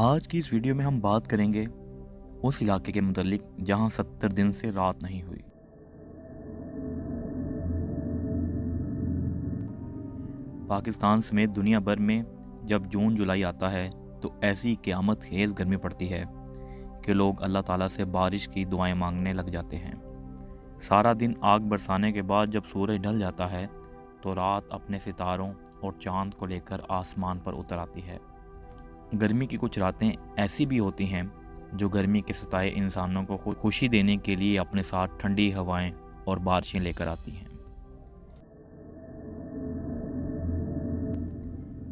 आज की इस वीडियो में हम बात करेंगे उस इलाके के मुतल्लिक जहां 70 दिन से रात नहीं हुई। पाकिस्तान समेत दुनिया भर में जब जून जुलाई आता है तो ऐसी क़यामत खेज़ गर्मी पड़ती है कि लोग अल्लाह ताला से बारिश की दुआएं मांगने लग जाते हैं। सारा दिन आग बरसाने के बाद जब सूरज ढल जाता है तो रात अपने सितारों और चांद को लेकर आसमान पर उतर आती है। गर्मी की कुछ रातें ऐसी भी होती हैं जो गर्मी के सताए इंसानों को खुशी देने के लिए अपने साथ ठंडी हवाएं और बारिशें लेकर आती हैं।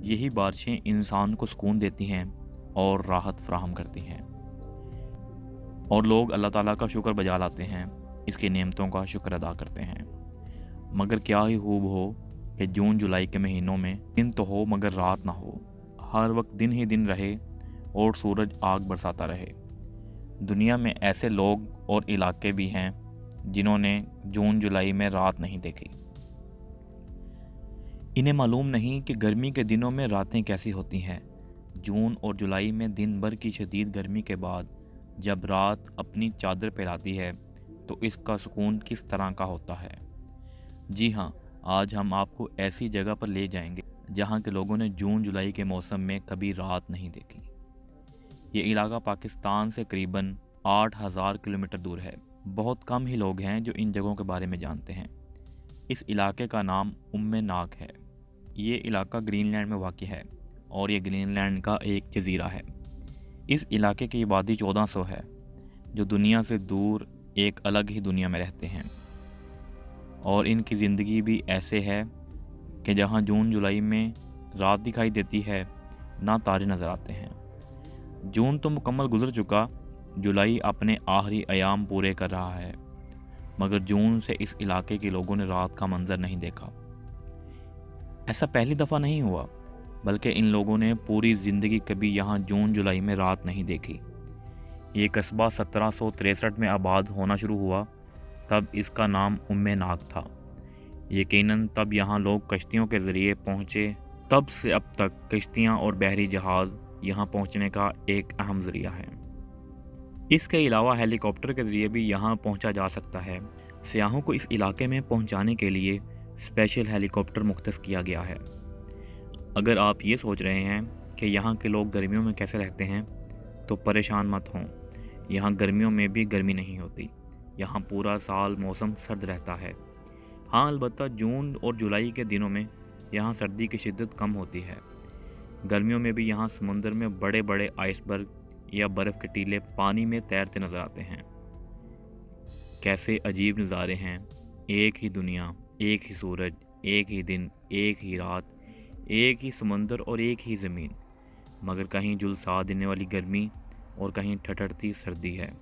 यही बारिशें इंसान को सुकून देती हैं और राहत फराहम करती हैं, और लोग अल्लाह ताला का शुक्र बजा लाते हैं, इसकी नेमतों का शुक्र अदा करते हैं। मगर क्या ही खूब हो कि जून जुलाई के महीनों में दिन तो हो मगर रात ना हो, हर वक्त दिन ही दिन रहे और सूरज आग बरसाता रहे। दुनिया में ऐसे लोग और इलाके भी हैं जिन्होंने जून जुलाई में रात नहीं देखी। इन्हें मालूम नहीं कि गर्मी के दिनों में रातें कैसी होती हैं। जून और जुलाई में दिन भर की शदीद गर्मी के बाद जब रात अपनी चादर फैलाती है तो इसका सुकून किस तरह का होता है। जी हाँ, आज हम आपको ऐसी जगह पर ले जाएंगे जहाँ के लोगों ने जून जुलाई के मौसम में कभी रात नहीं देखी। ये इलाका पाकिस्तान से करीबन 8000 किलोमीटर दूर है। बहुत कम ही लोग हैं जो इन जगहों के बारे में जानते हैं। इस इलाके का नाम उम्मे नाक है। ये इलाका ग्रीनलैंड में वाक़ है और ये ग्रीनलैंड का एक जजीरा है। इस इलाके की आबादी 1400 है, जो दुनिया से दूर एक अलग ही दुनिया में रहते हैं, और इनकी ज़िंदगी भी ऐसे है कि जहाँ जून जुलाई में रात दिखाई देती है ना तारे नज़र आते हैं। जून तो मुकम्मल गुजर चुका, जुलाई अपने आखिरी अयाम पूरे कर रहा है, मगर जून से इस इलाके के लोगों ने रात का मंजर नहीं देखा। ऐसा पहली दफ़ा नहीं हुआ, बल्कि इन लोगों ने पूरी ज़िंदगी कभी यहाँ जून जुलाई में रात नहीं देखी। ये कस्बा 1763 में आबाद होना शुरू हुआ, तब इसका नाम उम्मे नाक था। यकीनन तब यहाँ लोग कश्तियों के ज़रिए पहुँचे। तब से अब तक कश्तियाँ और बहरी जहाज़ यहाँ पहुँचने का एक अहम ज़रिया है। इसके अलावा हेलीकॉप्टर के ज़रिए भी यहाँ पहुँचा जा सकता है। सियाहों को इस इलाके में पहुँचाने के लिए स्पेशल हेलीकॉप्टर मुख्तस किया गया है। अगर आप ये सोच रहे हैं कि यहाँ के लोग गर्मियों में कैसे रहते हैं, तो परेशान मत हों। यहाँ गर्मियों में भी गर्मी नहीं होती। यहाँ पूरा साल मौसम सर्द रहता है। हाँ, अलबत्ता जून और जुलाई के दिनों में यहाँ सर्दी की शिद्दत कम होती है। गर्मियों में भी यहाँ समुंदर में बड़े बड़े आइसबर्ग या बर्फ़ के टीले पानी में तैरते नज़र आते हैं। कैसे अजीब नज़ारे हैं। एक ही दुनिया, एक ही सूरज, एक ही दिन, एक ही रात, एक ही समंदर और एक ही ज़मीन, मगर कहीं झुलसा देने वाली गर्मी और कहीं ठठरती सर्दी है।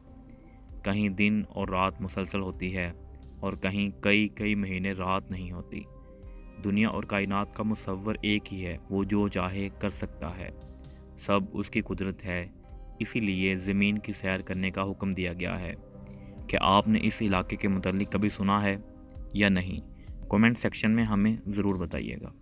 कहीं दिन और रात मुसलसल होती है और कहीं कई कई महीने रात नहीं होती। दुनिया और कायनात का मुसव्वर एक ही है, वो जो चाहे कर सकता है। सब उसकी कुदरत है। इसीलिए ज़मीन की सैर करने का हुक्म दिया गया है। क्या आपने इस इलाके के मुतालिक कभी सुना है या नहीं? कमेंट सेक्शन में हमें ज़रूर बताइएगा।